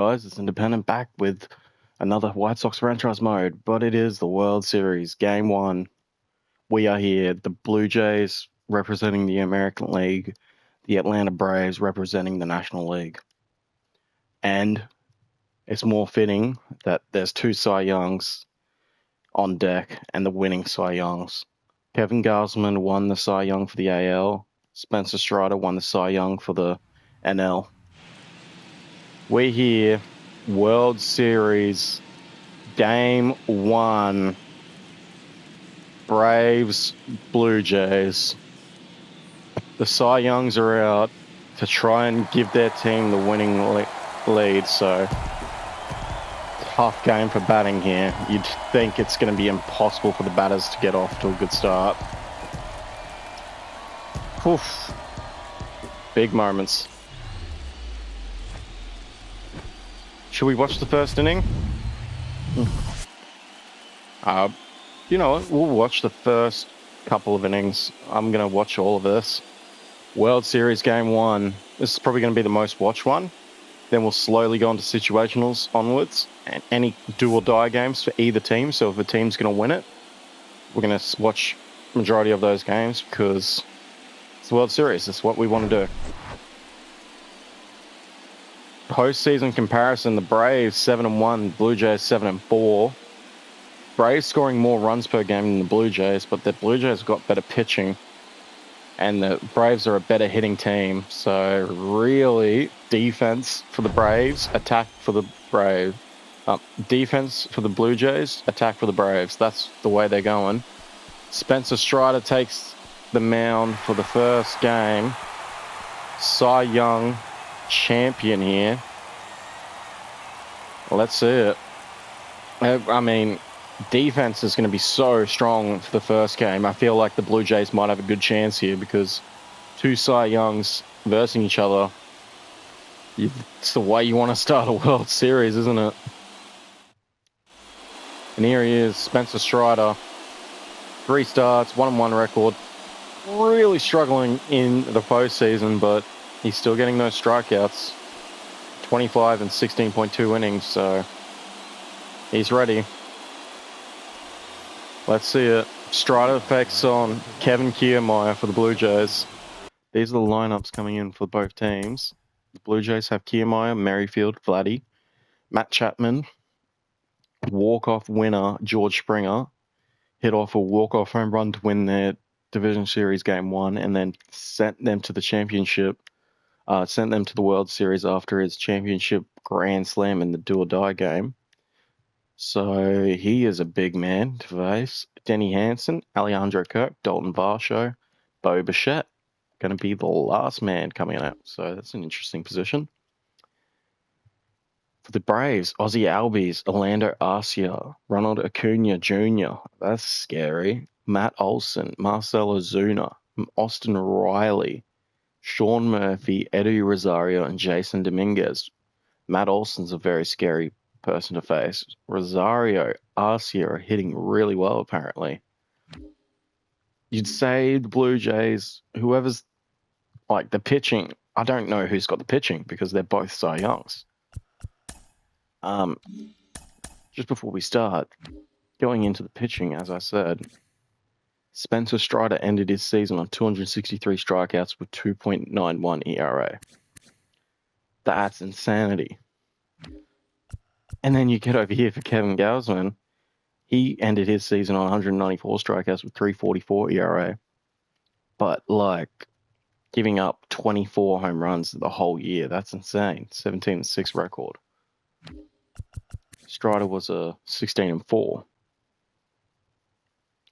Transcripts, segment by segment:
Guys, it's Independent back with another White Sox franchise mode, but it is the World Series, Game 1. We are here, the Blue Jays representing the American League, the Atlanta Braves representing the National League. And it's more fitting that there's two Cy Youngs on deck and the winning Cy Youngs. Kevin Gausman won the Cy Young for the AL. Spencer Strider won the Cy Young for the NL. We're here, World Series, Game 1, Braves, Blue Jays. The Cy Youngs are out to try and give their team the winning lead, so tough game for batting here. You'd think it's going to be impossible for the batters to get off to a good start. Oof. Big moments. Should we watch the first inning? You know what? We'll watch the first couple of innings. I'm going to watch all of this. World Series Game 1. This is probably going to be the most watched one. Then we'll slowly go into situationals onwards. And any do or die games for either team. So if a team's going to win it, we're going to watch the majority of those games because it's the World Series. It's what we want to do. Postseason comparison, the Braves 7-1, Blue Jays 7-4. Braves scoring more runs per game than the Blue Jays, but the Blue Jays got better pitching, and the Braves are a better hitting team. So really, defense for the Braves, attack for the Braves. Defense for the Blue Jays, attack for the Braves. That's the way they're going. Spencer Strider takes the mound for the first game. Cy Young champion here. Let's see it. I mean, defense is going to be so strong for the first game. I feel like the Blue Jays might have a good chance here because two Cy Youngs versing each other. It's the way you want to start a World Series, isn't it? And here he is, Spencer Strider. 3 starts, 1-1 record. Really struggling in the postseason, but he's still getting those strikeouts. 25 and 16.2 innings, so he's ready. Let's see it. Strider effects on Kevin Kiermaier for the Blue Jays. These are the lineups coming in for both teams. The Blue Jays have Kiermaier, Merrifield, Vladdy, Matt Chapman, walk-off winner George Springer, hit off a walk-off home run to win their Division Series Game 1 and then sent them to the championship. Sent them to the World Series after his championship grand slam in the do-or-die game. So he is a big man to face. Denny Hansen, Alejandro Kirk, Dalton Varsho, Bo Bichette. Going to be the last man coming out. So that's an interesting position. For the Braves, Ozzie Albies, Orlando Arcia, Ronald Acuna Jr. That's scary. Matt Olson, Marcell Ozuna, Austin Riley, Sean Murphy, Eddie Rosario, and Jason Dominguez. Matt Olson's a very scary person to face. Rosario, Arcia are hitting really well, apparently. You'd say the Blue Jays, whoever's like the pitching, I don't know who's got the pitching because they're both Cy Youngs. Just before we start, going into the pitching, as I said, Spencer Strider ended his season on 263 strikeouts with 2.91 ERA. That's insanity. And then you get over here for Kevin Gausman. He ended his season on 194 strikeouts with 3.44 ERA. But, giving up 24 home runs the whole year, that's insane. 17-6 record. Strider was a 16-4.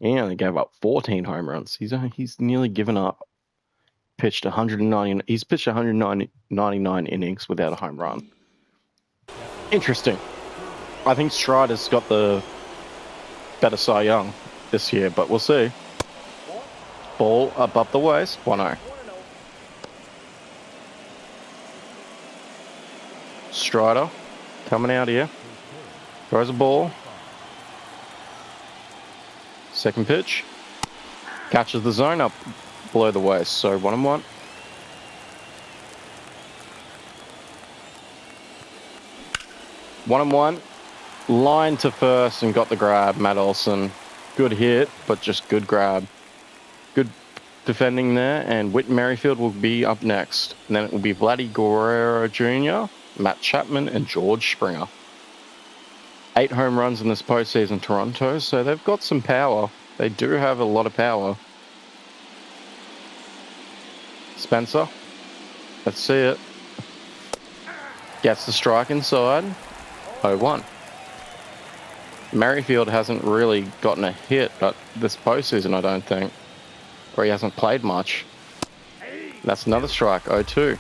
He only gave up 14 home runs. He's nearly given up. He's pitched 199 innings without a home run. Interesting. I think Strider's got the better Cy Young this year, but we'll see. Ball above the waist, 1-0. Strider coming out here. Throws a ball. Second pitch. Catches the zone up below the waist. So 1-1. 1-1. Line to first and got the grab, Matt Olson. Good hit, but just good grab. Good defending there, and Whit Merrifield will be up next. And then it will be Vladdy Guerrero Jr., Matt Chapman, and George Springer. 8 home runs in this postseason, Toronto, so they've got some power. They do have a lot of power. Spencer, let's see it. Gets the strike inside. 0-1. Merrifield hasn't really gotten a hit but this postseason, I don't think. Or he hasn't played much. That's another strike, 0-2.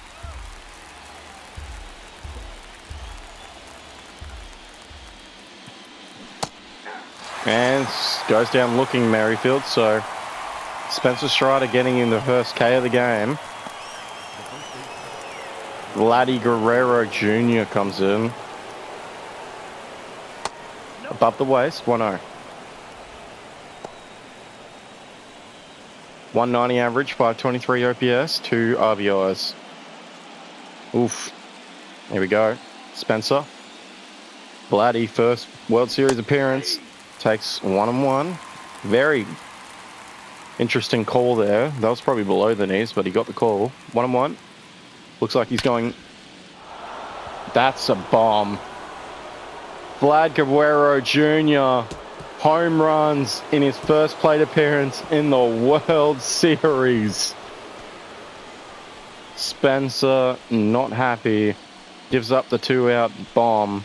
And goes down looking, Merrifield, so Spencer Strider getting in the first K of the game. Vladdy Guerrero Jr. comes in. Above the waist, 1-0. 190 average, 523 OPS, 2 RBIs. Oof. Here we go. Spencer. Vladdy, first World Series appearance. Takes 1-1. Very interesting call there. That was probably below the knees, but he got the call. 1-1. Looks like he's going... That's a bomb. Vlad Guerrero Jr. home runs in his first plate appearance in the World Series. Spencer not happy. Gives up the 2-out bomb.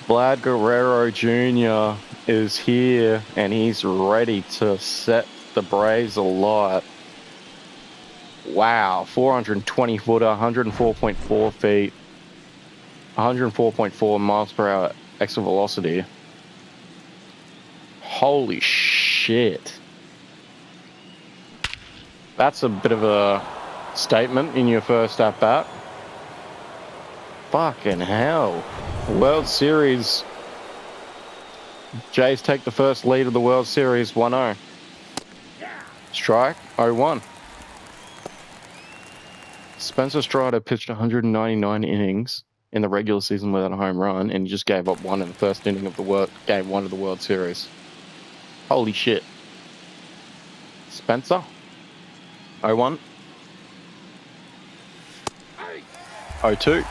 Vlad Guerrero Jr. is here and he's ready to set the Braves alight. Wow, 420 footer, 104.4 feet, 104.4 miles per hour extra velocity. Holy shit. That's a bit of a statement in your first at bat. Fucking hell. World Series. Jays take the first lead of the World Series, 1-0. Strike, 0-1. Spencer Strider pitched 199 innings in the regular season without a home run, and he just gave up one in the first inning of the game 1 of the World Series. Holy shit. Spencer, 0-1. 0-2.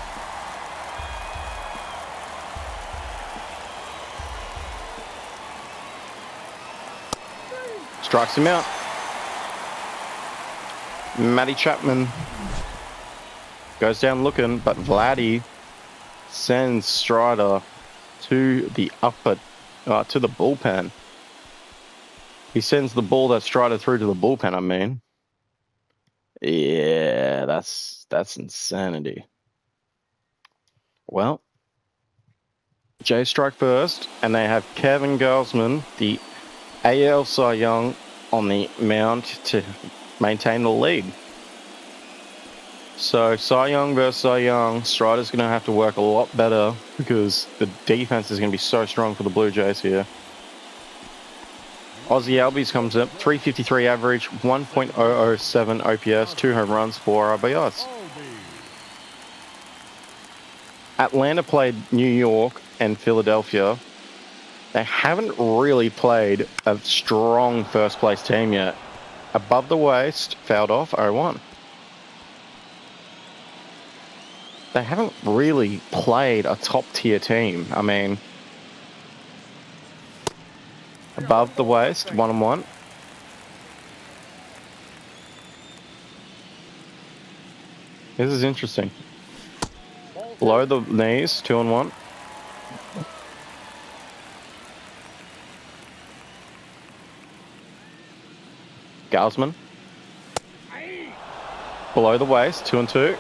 Strikes him out. Matty Chapman goes down looking, but Vladdy sends Strider to the to the bullpen. He sends the ball that Strider threw to the bullpen, I mean. Yeah, that's insanity. Well, Jays strike first, and they have Kevin Gausman, the AL Cy Young, on the mound to maintain the lead. So Cy Young versus Cy Young, Strider's going to have to work a lot better because the defense is going to be so strong for the Blue Jays here. Ozzie Albies comes up, 353 average, 1.007 OPS, 2 home runs, 4 RBIs. Atlanta played New York and Philadelphia. They haven't really played a strong first place team yet. Above the waist, fouled off, 0-1. They haven't really played a top tier team. I mean, above the waist, 1-1. This is interesting. Below the knees, 2-1. Gausman. Below the waist, 2-2.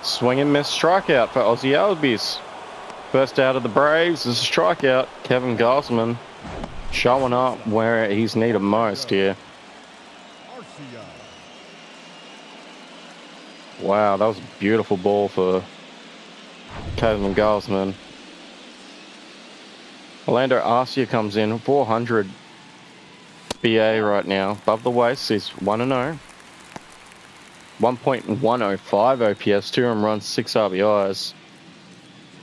Swing and miss strikeout for Ozzie Albies. First out of the Braves is a strikeout. Kevin Gausman showing up where he's needed most here. Wow, that was a beautiful ball for Kevin Gausman. Orlando Arcia comes in, 400. BA right now. Above the waist, he's 1-0. 1.105 OPS, 2 home runs, 6 RBIs.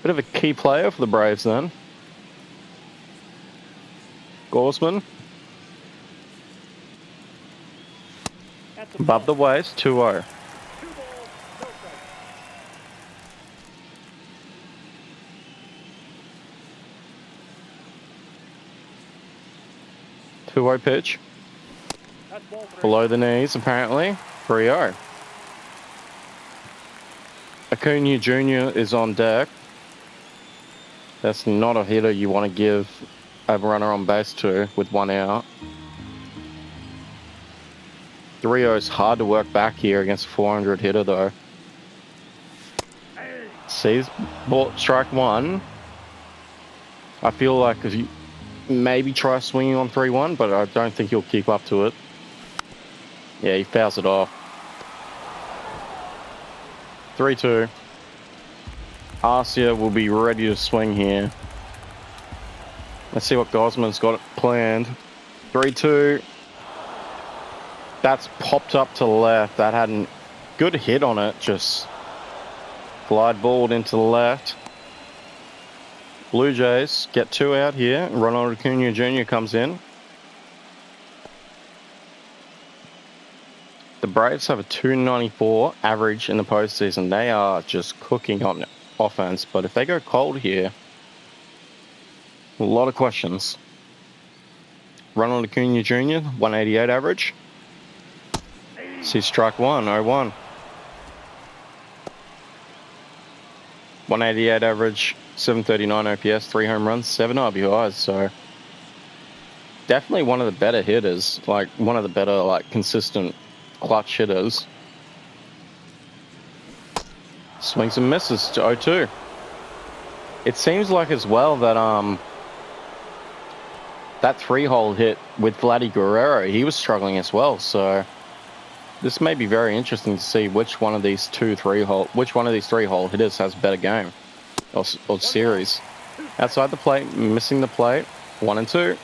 Bit of a key player for the Braves then. Gaussman. Above the waist, 2-0. Pitch. Below the knees, apparently. 3-0. Acuna Jr. is on deck. That's not a hitter you want to give a runner on base to with 1 out. 3-0 is hard to work back here against a 400 hitter, though. Sees ball, strike 1. I feel like if you maybe try swinging on 3-1, but I don't think he'll keep up to it. Yeah, he fouls it off. 3-2. Arcia will be ready to swing here. Let's see what Gosman's got planned. 3-2. That's popped up to the left. That had a good hit on it. Just glide balled into the left. Blue Jays get 2 out here. Ronald Acuna Jr. comes in. The Braves have a 294 average in the postseason. They are just cooking on offense. But if they go cold here, a lot of questions. Ronald Acuna Jr., 188 average. See strike 1, 0-1. 188 average, 739 OPS, 3 home runs, 7 RBIs. So definitely one of the better hitters, like one of the better, like consistent clutch hitters. Swings and misses to 0-2. It seems like as well that that 3-hole hit with Vladdy Guerrero, he was struggling as well. So this may be very interesting to see which one of these 3-hole hitters has a better game or series. Outside the plate, missing the plate, 1-2.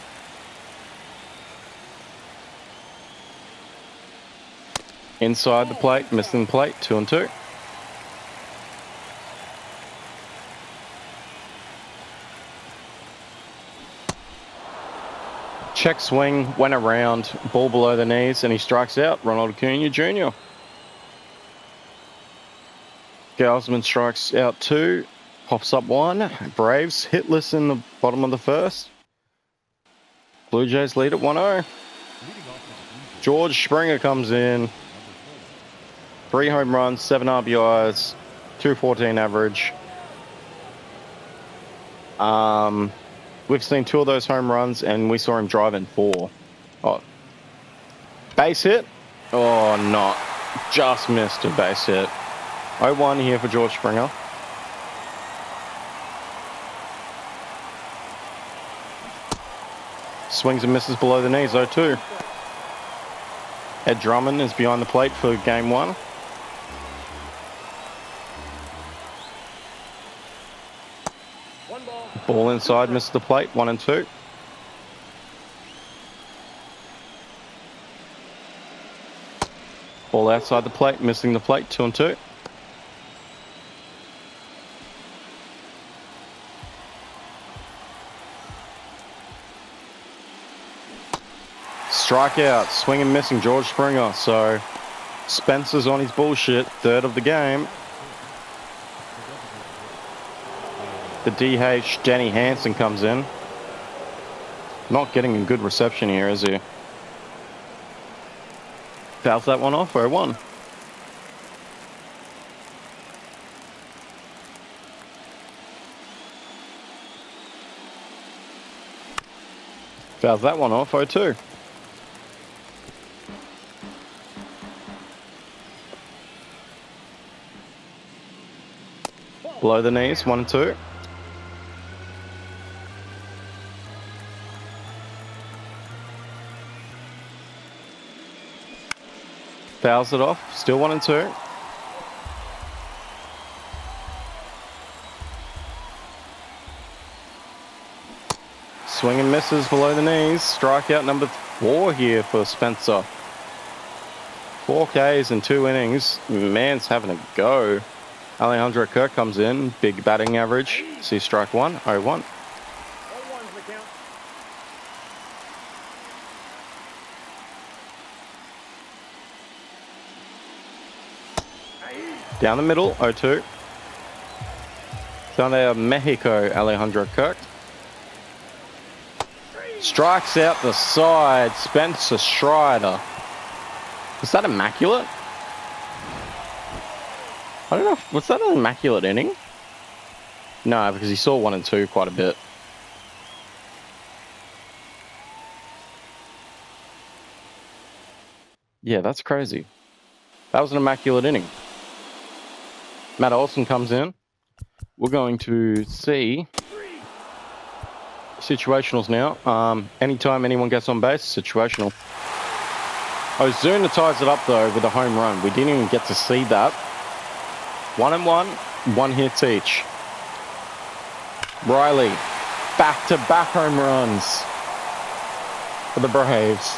Inside the plate, missing the plate, 2-2. Check swing, went around, ball below the knees, and he strikes out. Ronald Acuna Jr. Gausman strikes out 2, pops up 1. Braves hitless in the bottom of the first. Blue Jays lead at 1-0. George Springer comes in. 3 home runs, 7 RBIs, 214 average. We've seen 2 of those home runs, and we saw him drive in 4. Oh, base hit? Oh, not. Just missed a base hit. 0-1 here for George Springer. Swings and misses below the knees, 0-2. Ed Drummond is behind the plate for game 1. Ball inside, misses the plate, 1-2. Ball outside the plate, missing the plate, 2-2. Strikeout, swing and missing George Springer. So Spencer's on his bullshit, 3rd of the game. The DH, Danny Hansen, comes in. Not getting a good reception here, is he? Fouls that one off, 0-1. Fouls that one off, 0-2. Below the knees, 1-2. Fouls it off, still 1-2. Swing and misses below the knees. Strikeout number 4 here for Spencer. 4 Ks in 2 innings. Man's having a go. Alejandro Kirk comes in. Big batting average. See strike 1, 0-1. Down the middle, 0-2. Down Mexico, Alejandro Kirk. Strikes out the side, Spencer Strider. Was that immaculate? I don't know. Was that an immaculate inning? No, because he saw 1 and 2 quite a bit. Yeah, that's crazy. That was an immaculate inning. Matt Olson comes in. We're going to see situationals now. Anytime anyone gets on base, situational. Ozuna ties it up though with a home run. We didn't even get to see that. 1-1, 1 hits each. Riley, back-to-back home runs for the Braves.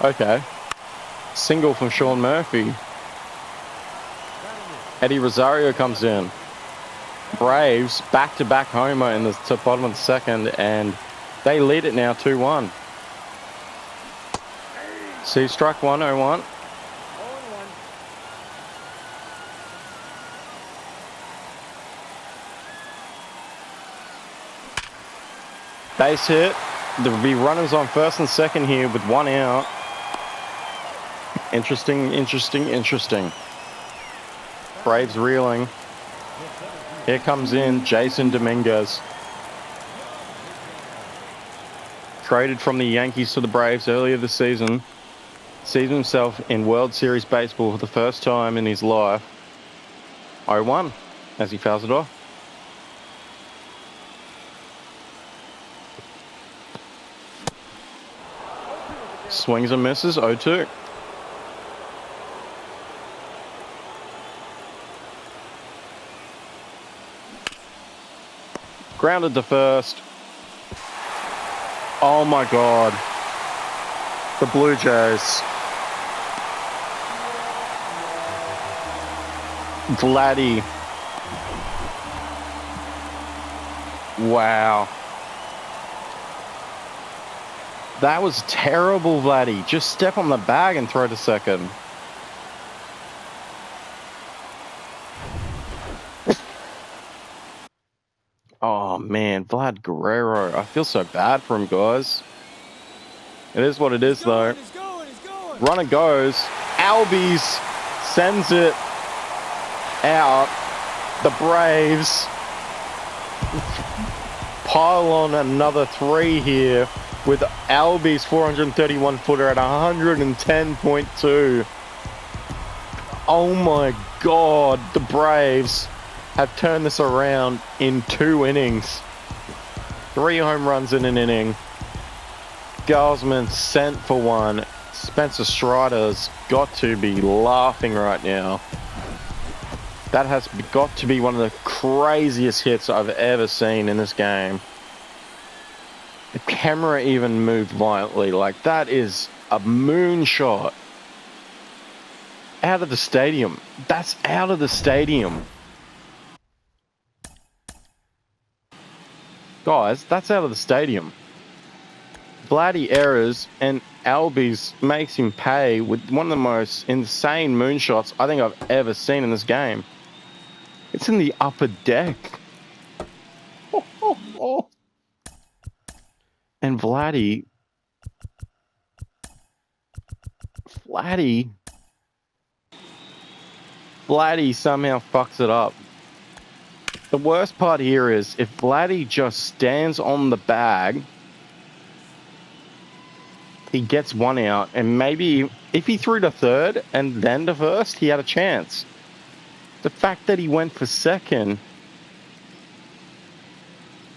Okay. Single from Sean Murphy. Eddie Rosario comes in. Braves back-to-back homer in the bottom of the second, and they lead it now 2-1. See, strike 1, 0-1. Base hit. There'll be runners on first and second here with 1 out. Interesting. Braves reeling. Here comes in Jason Dominguez. Traded from the Yankees to the Braves earlier this season. Sees himself in World Series baseball for the first time in his life. 0-1 as he fouls it off. Swings and misses, 0-2. Grounded to first. Oh my God. The Blue Jays. Vladdy. Wow. That was terrible, Vladdy. Just step on the bag and throw to second. Oh, man. Vlad Guerrero. I feel so bad for him, guys. It is what it is, though. Runner goes. Albies sends it out. The Braves pile on another 3 here with Albies 431 footer at 110.2. Oh my God, the Braves have turned this around in 2 innings. 3 home runs in an inning. Gausman sent for 1. Spencer Strider's got to be laughing right now. That has got to be one of the craziest hits I've ever seen in this game. The camera even moved violently. Like, that is a moonshot. Out of the stadium. That's out of the stadium. Guys, that's out of the stadium. Vladdy errors and Albies makes him pay with one of the most insane moonshots I think I've ever seen in this game. It's in the upper deck. And Vladdy somehow fucks it up. The worst part here is if Vladdy just stands on the bag, he gets 1 out, and maybe if he threw to third and then to first, he had a chance. The fact that he went for second,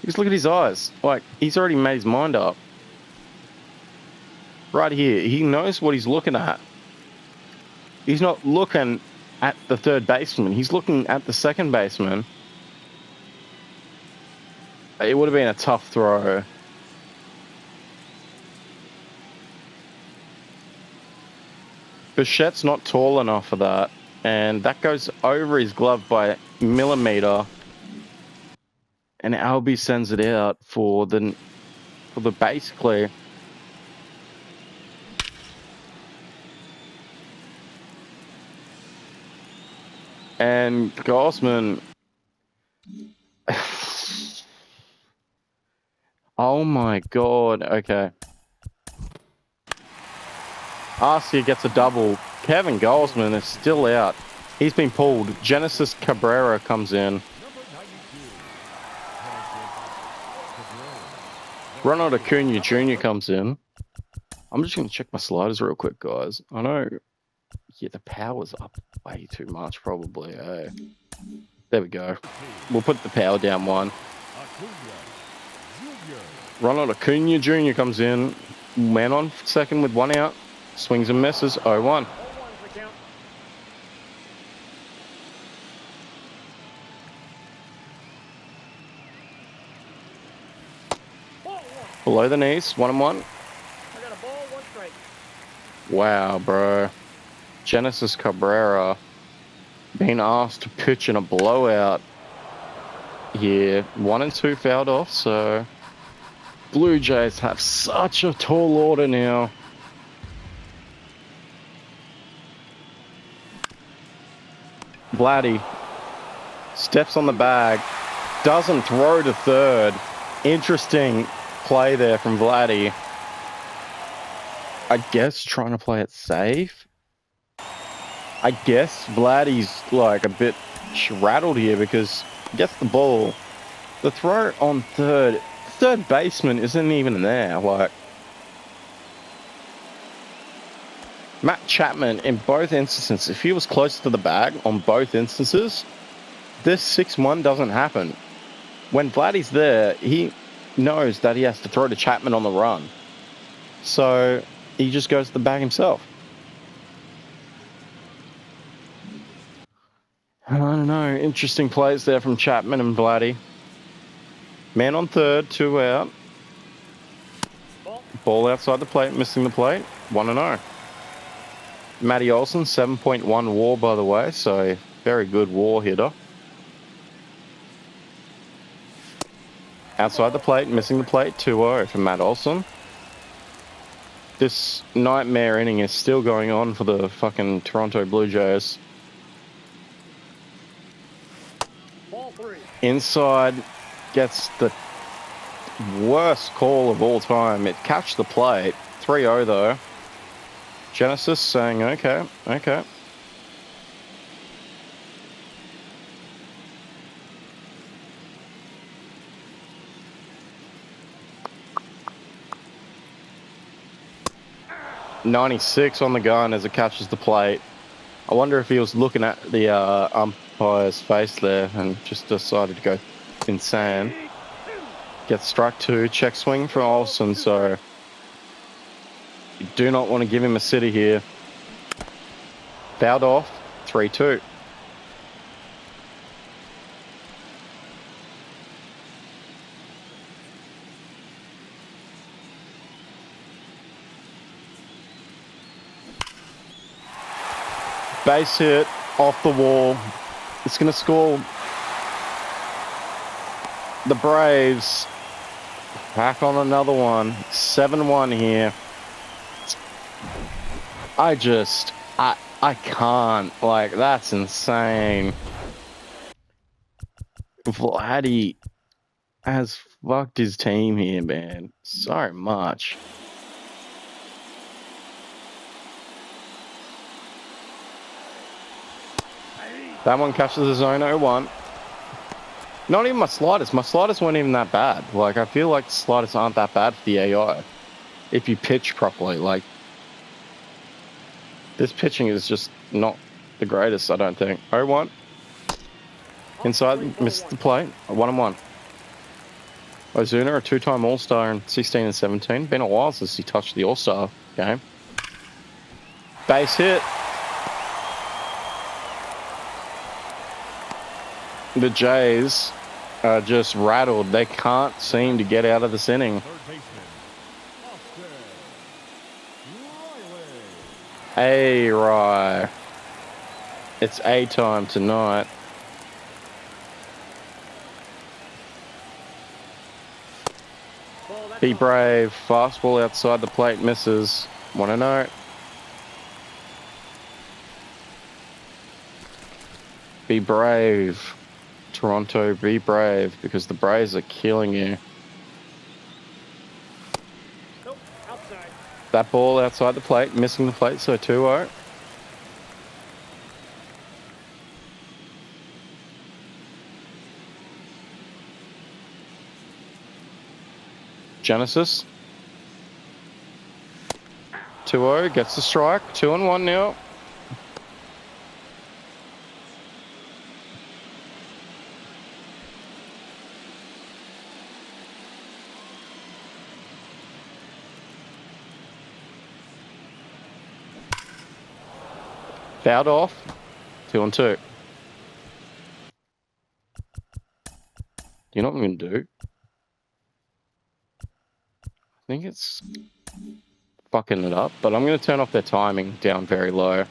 just look at his eyes. Like, he's already made his mind up. Right here, he knows what he's looking at. He's not looking at the third baseman. He's looking at the second baseman. It would have been a tough throw. Bichette's not tall enough for that, and that goes over his glove by a millimeter. And Albie sends it out for the base clear. And Gosman. Oh my god. Okay. Arcia gets a double. Kevin Goldsman is still out. He's been pulled. Genesis Cabrera comes in. Ronald Acuna Jr. comes in. I'm just going to check my sliders real quick, guys. I know, yeah, the power's up way too much, probably. Eh? There we go. We'll put the power down one. Ronald Acuna Jr. comes in. Man on second with one out. Swings and misses. 0-1. Below the knees. 1-1. I got a ball, 1 strike. Wow, bro. Genesis Cabrera being asked to pitch in a blowout here. 1 and 2 fouled off, so Blue Jays have such a tall order now. Vladdy steps on the bag, doesn't throw to third. Interesting play there from Vladdy. I guess trying to play it safe. I guess Vladdy's like a bit rattled here because he gets the ball. The throw on third baseman isn't even there. Like, Matt Chapman, in both instances, if he was close to the bag on both instances, this 6-1 doesn't happen. When Vladdy's there, he knows that he has to throw to Chapman on the run. So he just goes to the bag himself. I don't know. Interesting plays there from Chapman and Vladdy. Man on third, 2 out. Ball outside the plate, missing the plate. 1-0. Matty Olson, 7.1 WAR, by the way, so very good WAR hitter. Outside the plate, missing the plate, 2-0 for Matt Olson. This nightmare inning is still going on for the fucking Toronto Blue Jays. Ball 3. Inside, gets the worst call of all time. It catched the plate. 3-0 though. Genesis saying, okay. .96 on the gun as it catches the plate. I wonder if he was looking at the umpire's face there and just decided to go insane. Gets struck 2. Check swing for Olsen, so you do not want to give him a city here. Fouled off. 3-2. Base hit off the wall. It's going to score. The Braves back on another one. 7-1 here. I can't. Like, that's insane. Vladdy has fucked his team here, man. So much. That one catches the zone 0-1. Not even my sliders. My sliders weren't even that bad. Like, I feel like the sliders aren't that bad for the AI. If you pitch properly. Like, this pitching is just not the greatest, I don't think. 0-1. Inside, missed the play. 1-1. Ozuna, a 2-time All-Star in 16 and 17. Been a while since he touched the All-Star game. Base hit. The Jays are just rattled. They can't seem to get out of this inning. Hey, right. It's A time tonight. Ball, that's Be all. brave. Fastball outside the plate misses. 1-0. Be brave. Toronto, be brave, because the Braves are killing you. Nope, outside. That ball outside the plate, missing the plate, so 2-0. Genesis. 2-0, gets the strike. 2-1 now. Fouled off. 2-2. You know what I'm going to do? I think it's fucking it up, but I'm going to turn off their timing down very low.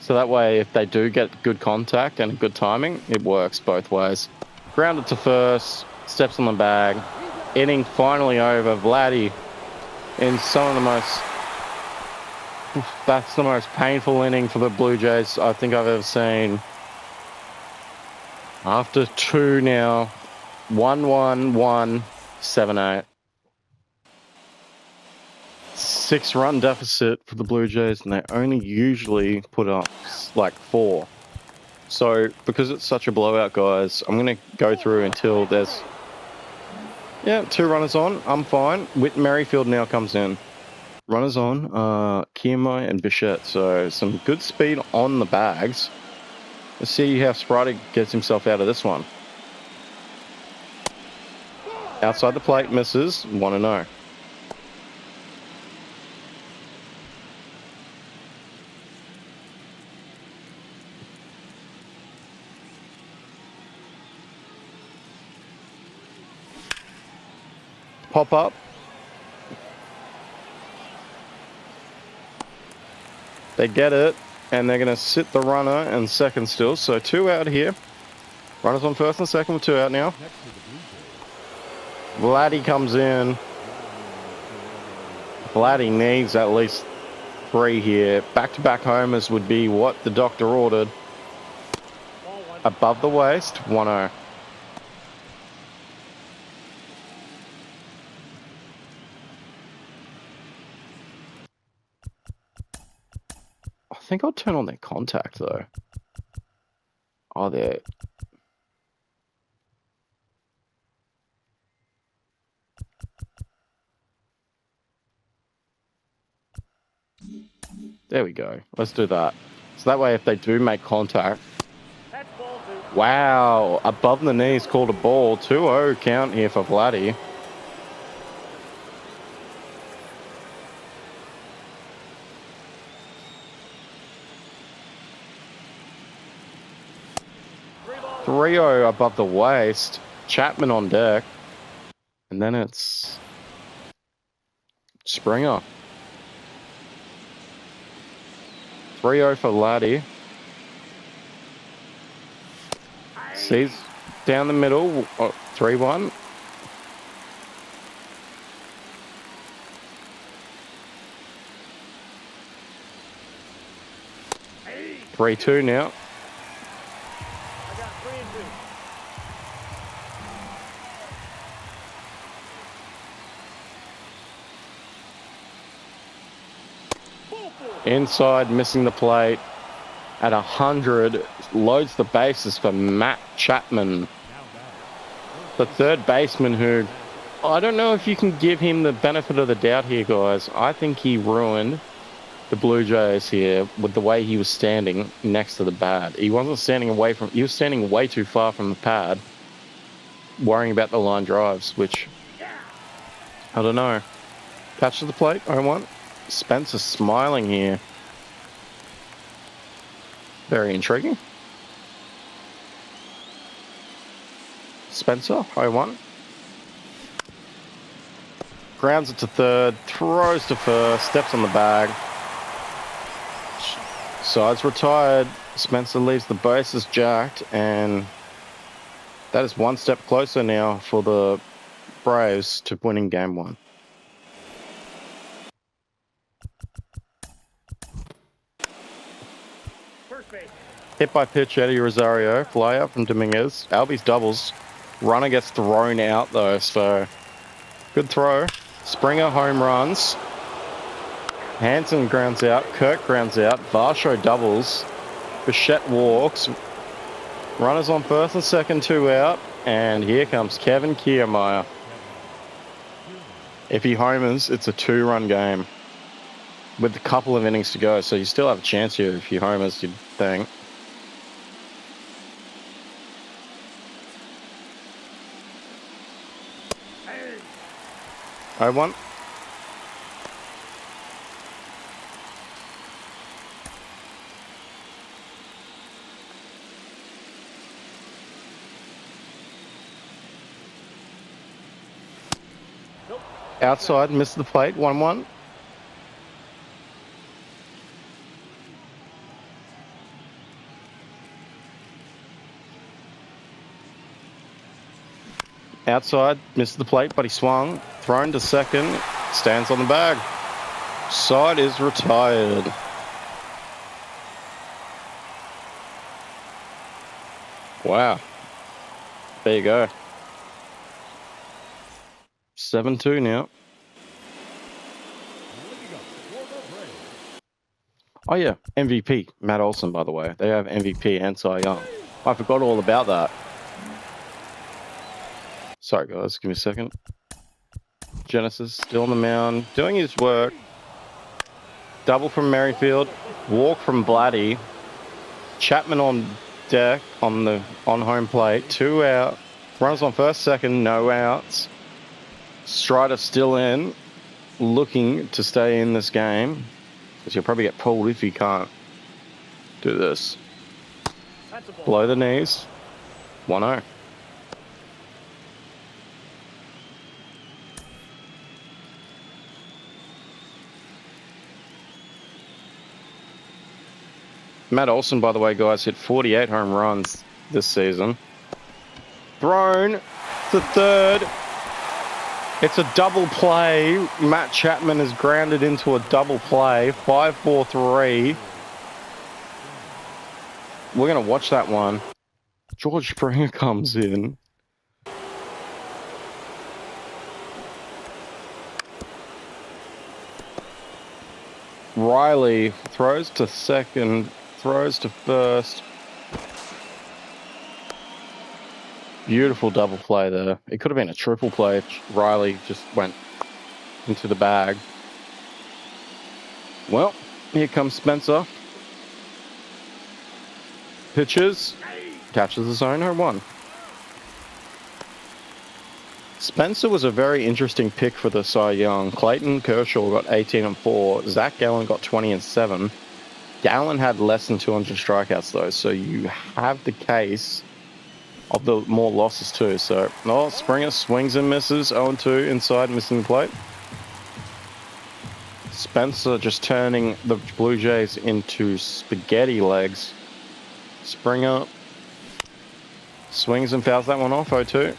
So that way, if they do get good contact and good timing, it works both ways. Grounded to first, steps on the bag. Inning finally over. Vladdy in some of the most... That's the most painful inning for the Blue Jays I think I've ever seen. After 2 now. 1-1-1, 7-8. 6-run deficit for the Blue Jays, and they only usually put up like 4. So because it's such a blowout, guys, I'm going to go through until there's 2 runners on. I'm fine. Whit Merrifield now comes in. Runners on, Kiermaier and Bichette. So some good speed on the bags. Let's see how Sprite gets himself out of this one. Outside the plate, misses. 1-0. Pop up. They get it, and they're going to sit the runner and second still. So 2 out here. Runners on first and second with 2 out now. Vladdy comes in. Vladdy needs at least 3 here. Back-to-back homers would be what the doctor ordered. Ball one. Above the waist, 1-0. I think I'll turn on their contact, though. Oh, there. There we go. Let's do that. So that way, if they do make contact... That's ball two. Wow. Above the knees, called a ball. 2-0 count here for Vladdy. Three ball. 3-0 above the waist. Chapman on deck. And then it's Springer. 3-0 for Vladdy. Sees down the middle. 3-1. Hey, 3-2 now. I got 3 and 2. Ball four. Inside, missing the plate. At 100, loads the bases for Matt Chapman. The third baseman who... I don't know if you can give him the benefit of the doubt here, guys. I think he ruined the Blue Jays here with the way he was standing next to the pad. He wasn't standing away from... He was standing way too far from the pad, worrying about the line drives, which... I don't know. Patch to the plate, 0-1. Spencer smiling here. Very intriguing. Spencer, 0-1. Grounds it to third, throws to first, steps on the bag. Sides retired. Spencer leaves the bases jacked, and that is one step closer now for the Braves to winning game one. First base. Hit by pitch, Eddie Rosario. Fly out from Dominguez. Albies doubles. Runner gets thrown out though, so good throw. Springer home runs. Hanson grounds out. Kirk grounds out. Varsho doubles. Bichette walks. Runners on first and second, 2 out. And here comes Kevin Kiermaier. If he homers, it's a 2-run game with a couple of innings to go. So you still have a chance here if he homers, you'd think. Hey. 0-1. Nope. Outside, missed the plate, 1-1. Outside, missed the plate, but he swung. Thrown to second, stands on the bag. Side is retired. Wow. There you go. 7-2 now. Oh yeah, MVP, Matt Olson, by the way. They have MVP and Cy Young. I forgot all about that. Sorry guys, give me a second. Genesis still on the mound, doing his work. Double from Merrifield, walk from Blatty. Chapman on deck on home plate, 2 out. Runners on first, second, no outs. Strider still in, looking to stay in this game. Because he'll probably get pulled if he can't do this. That's a ball. Below the knees, 1-0. Matt Olson, by the way, guys, hit 48 home runs this season. Thrown to third. It's a double play. Matt Chapman is grounded into a double play. 5-4-3. We're going to watch that one. George Springer comes in. Riley throws to second, throws to first. Beautiful double play there. It could have been a triple play if Riley just went into the bag. Well, here comes Spencer. Pitches. Catches the zone, 0-1. Spencer was a very interesting pick for the Cy Young. Clayton Kershaw got 18 and 4. Zach Gallen got 20 and 7. Gallen had less than 200 strikeouts though, so you have the case of the more losses too. So, Springer swings and misses, 0-2 inside, missing the plate. Spencer just turning the Blue Jays into spaghetti legs. Springer swings and fouls that one off, 0-2.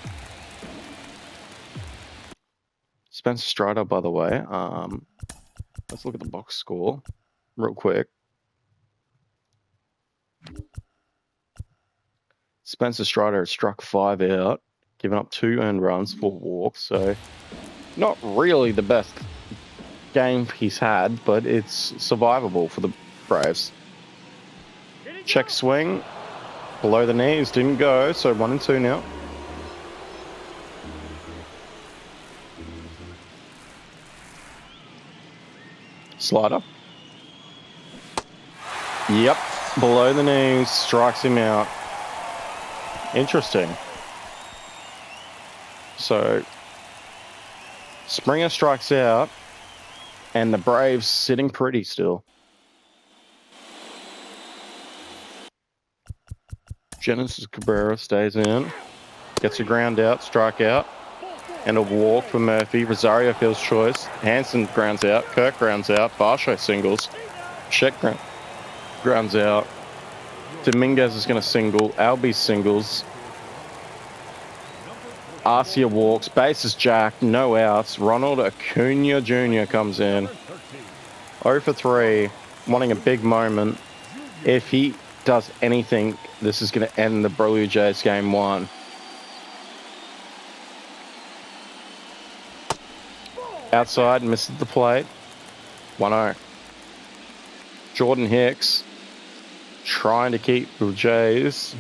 Spencer Strider, by the way. Let's look at the box score real quick. Spencer Strider has struck 5 out, given up 2 earned runs, 4 walks. So, not really the best game he's had, but it's survivable for the Braves. Check swing. Below the knees, didn't go, so 1-2 now. Slider. Yep, below the knees, strikes him out. Interesting. So, Springer strikes out, and the Braves sitting pretty still. Genesis Cabrera stays in, gets a ground out, strike out, and a walk for Murphy. Rosario fields choice. Hanson grounds out. Kirk grounds out. Varsho singles. Check ground. Grounds out. Dominguez is going to single. Albie singles. Arcia walks. Base is jacked. No outs. Ronald Acuna Jr. comes in. 0 for 3. Wanting a big moment. If he does anything, this is going to end the Blue Jays game 1. Outside, misses the plate. 1-0. Jordan Hicks trying to keep the Jays.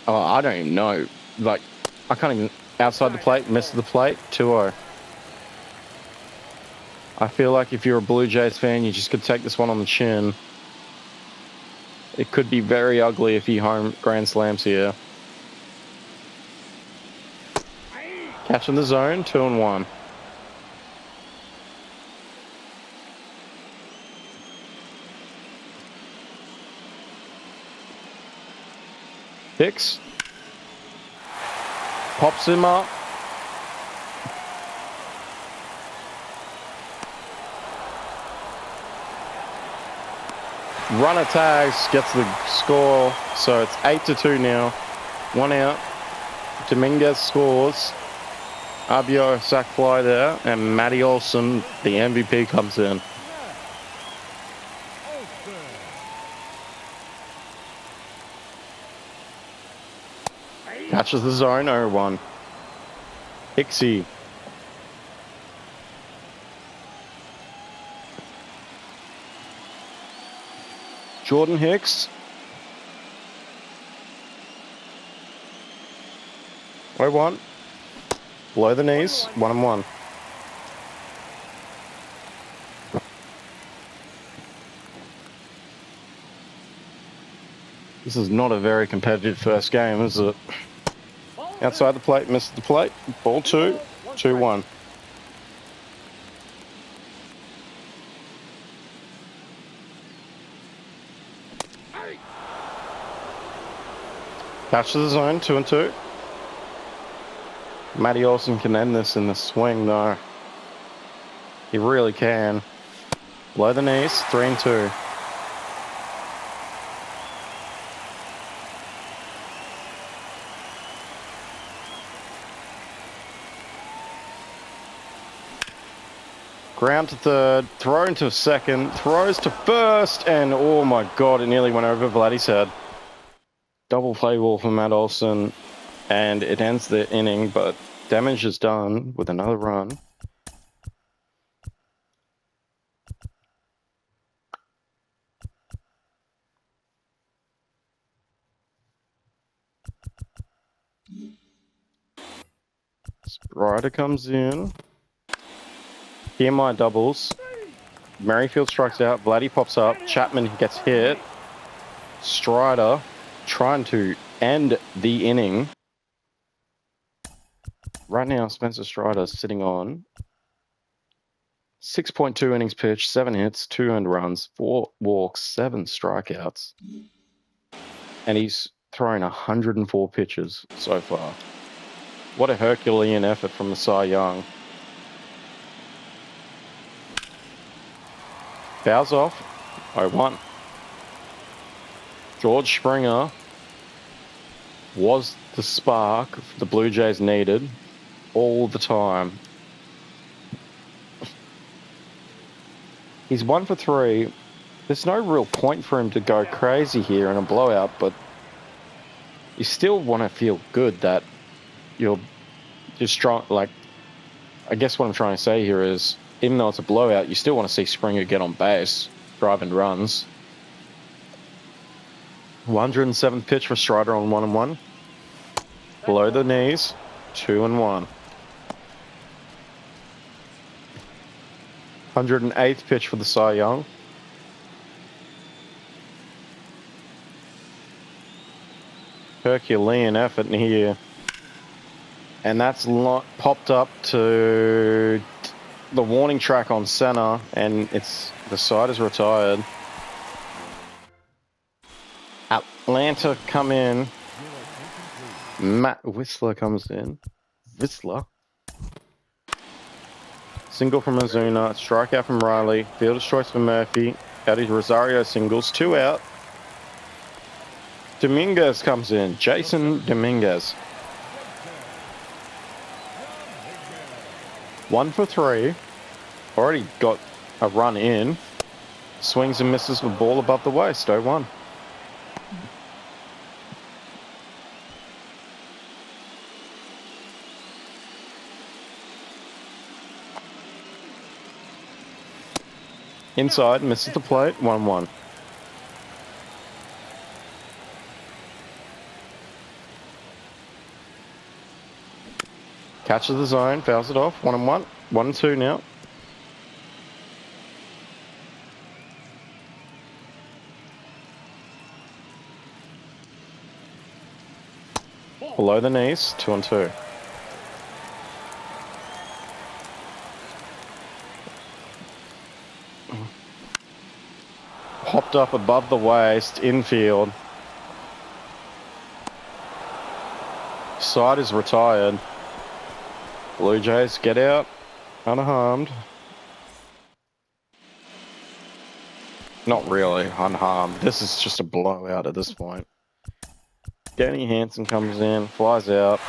Oh, I don't even know. Like, I can't even. Outside the plate, misses the plate. 2-0. I feel like if you're a Blue Jays fan, you just could take this one on the chin. It could be very ugly if he home grand slams here. Catch in the zone, 2-1. Hicks pops him up. Runner tags, gets the score. So it's 8-2 now. 1 out. Dominguez scores. RBO sack fly there. And Matty Olson, the MVP, comes in. Catches the zone, 0-1. Hicksy. Jordan Hicks. 0-1. Below the knees, 1-1. This is not a very competitive first game, is it? Outside the plate, misses the plate. Ball 2, 2-1. Catch to the zone, 2-2. Matty Olson can end this in the swing, though. He really can. Below the knees, 3-2. Ground to third, throw into second, throws to first, and oh my god, it nearly went over Vladdy's head. Double play ball for Matt Olson, and it ends the inning, but damage is done with another run. Strider comes in. PMI doubles. Merrifield strikes out. Vladdy pops up. Chapman gets hit. Strider trying to end the inning. Right now, Spencer Strider sitting on 6.2 innings pitched, 7 hits, 2 earned runs, 4 walks, 7 strikeouts. And he's thrown 104 pitches so far. What a Herculean effort from the Cy Young. Fouls off, 0-1. George Springer was the spark the Blue Jays needed all the time. He's 1 for 3. There's no real point for him to go crazy here in a blowout, but you still want to feel good that you're strong. Like, I guess what I'm trying to say here is, even though it's a blowout, you still want to see Springer get on base, driving runs. 107th pitch for Strider on 1-1. Below the knees, 2-1. 108th pitch for the Cy Young. Herculean effort in here. And that's popped up to the warning track on center, and the side is retired. Atlanta come in. Matt Whistler comes in. Whistler. Single from Ozuna, strikeout from Riley, fielder's choice for Murphy, Eddie Rosario singles, 2 out. Dominguez comes in. Jason Dominguez. 1 for 3. Already got a run in. Swings and misses with ball above the waist. 0-1. Inside, misses the plate. 1-1. Catches the zone, fouls it off. 1-1. 1-2 now. Below the knees, 2-2. Popped up above the waist, infield. Side is retired. Blue Jays get out, unharmed. Not really unharmed. This is just a blowout at this point. Danny Hansen comes in, flies out.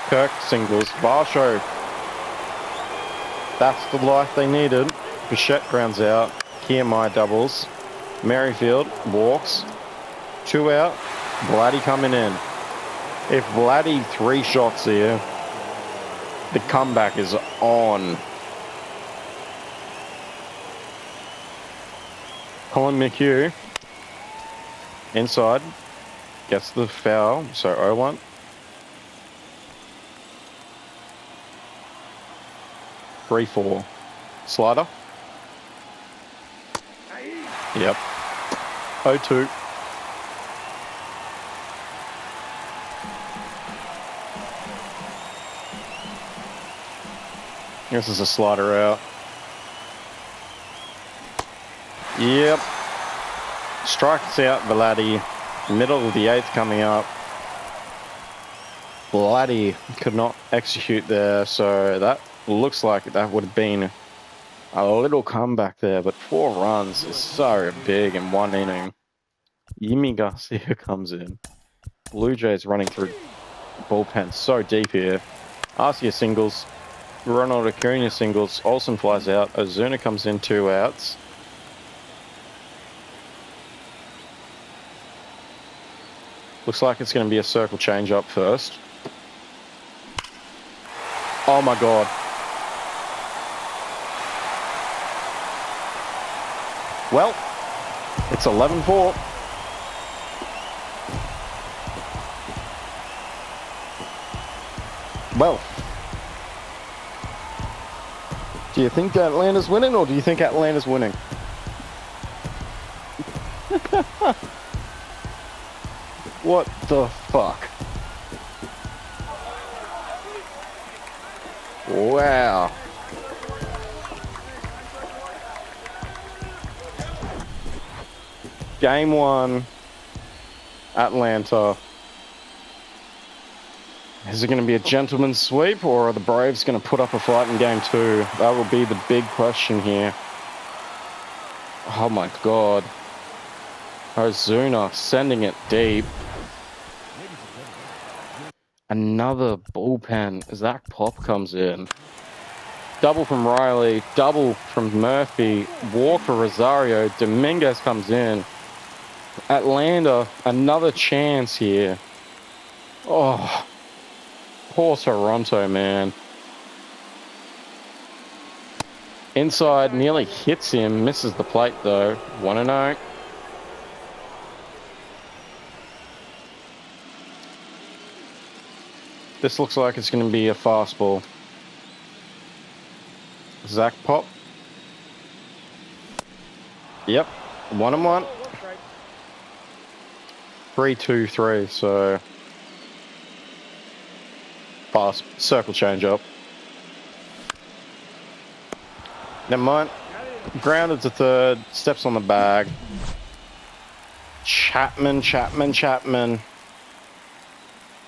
Kirk singles. Varsho. That's the life they needed. Bichette grounds out. Kiyomai doubles. Merrifield walks. 2 out. Vladdy coming in. If Vladdy 3 shots here, the comeback is on. Colin McHugh. Inside. Gets the foul. So 0-1. Three, 4. Slider. Yep. 0-2. This is a slider out. Yep. Strikes out Vladdy. Middle of the 8th coming up. Vladdy could not execute there, so that looks like that would have been a little comeback there, but 4 runs is so big in 1 inning. Yimi Garcia comes in. Blue Jays running through bullpen so deep here. Arcia singles. Ronald Acuna singles. Olsen flies out. Ozuna comes in, 2 outs. Looks like it's going to be a circle change up first. Oh my God. Well, it's 11-4. Well, do you think Atlanta's winning, or do you think Atlanta's winning? What the fuck? Wow. Game 1, Atlanta. Is it going to be a gentleman's sweep, or are the Braves going to put up a fight in Game 2? That will be the big question here. Oh my God. Ozuna sending it deep. Another bullpen. Zach Pop comes in. Double from Riley. Double from Murphy. Walk for Rosario. Dominguez comes in. Atlanta, another chance here. Oh, poor Toronto, man. Inside, nearly hits him. Misses the plate, though. 1-0. This looks like it's going to be a fastball. Zach Pop. Yep. 1-1. 3-2-3, so fast circle change up. Never mind. Grounded to third. Steps on the bag. Chapman.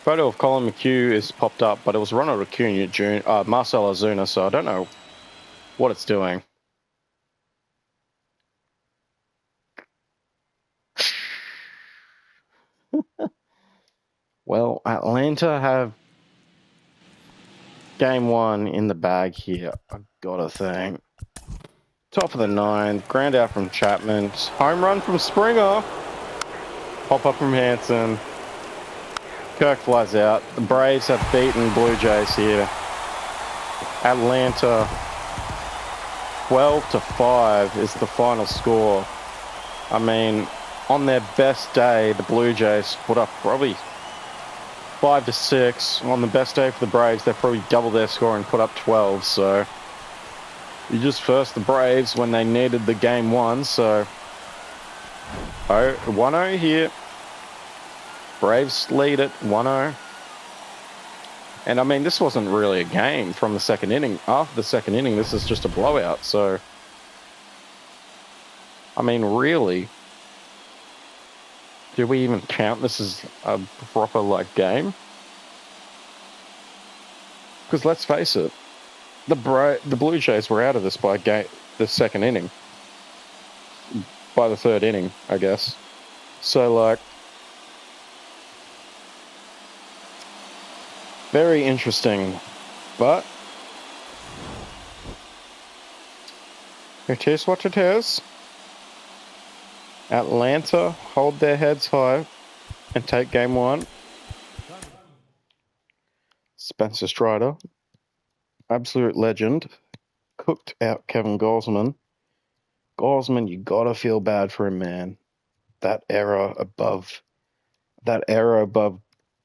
Photo of Colin McHugh is popped up, but it was Ronald Acuna Jr., Marcell Ozuna, so I don't know what it's doing. Well, Atlanta have game one in the bag here. I gotta think. Top of the ninth, ground out from Chapman, home run from Springer, pop up from Hanson. Kirk flies out. The Braves have beaten Blue Jays here. Atlanta 12-5 is the final score. I mean, on their best day, the Blue Jays put up probably 5-6. On the best day for the Braves, they probably doubled their score and put up 12. So you just first the Braves when they needed the game one. So 1-0 here. Braves lead it 1-0. And I mean, this wasn't really a game from the second inning. After the second inning, this is just a blowout. So, I mean, really, do we even count this as a proper, like, game? Because let's face it, the Blue Jays were out of this by the second inning. By the third inning, I guess. So, like, very interesting, but it is what it is. Atlanta hold their heads high and take game one. Spencer Strider, absolute legend, cooked out Kevin Gausman. Gausman, you gotta feel bad for him, man. That error above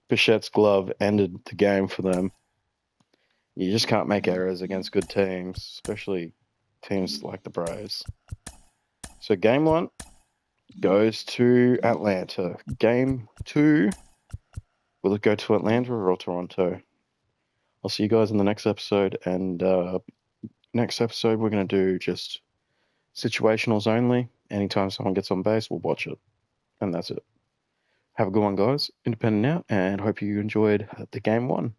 Bichette's glove ended the game for them. You just can't make errors against good teams, especially teams like the Braves. So game one goes to Atlanta. Game two, will it go to Atlanta or Toronto? I'll see you guys in the next episode. And next episode, we're going to do just situationals only. Anytime someone gets on base, we'll watch it. And that's it. Have a good one, guys. Independent out, and hope you enjoyed the game one.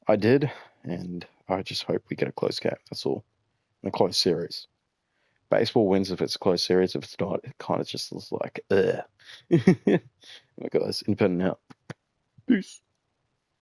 I did, and I just hope we get a close game. That's all. And a close series. Baseball wins if it's a close series. If it's not, it kind of just looks like, ugh. Guys, independent out. Peace.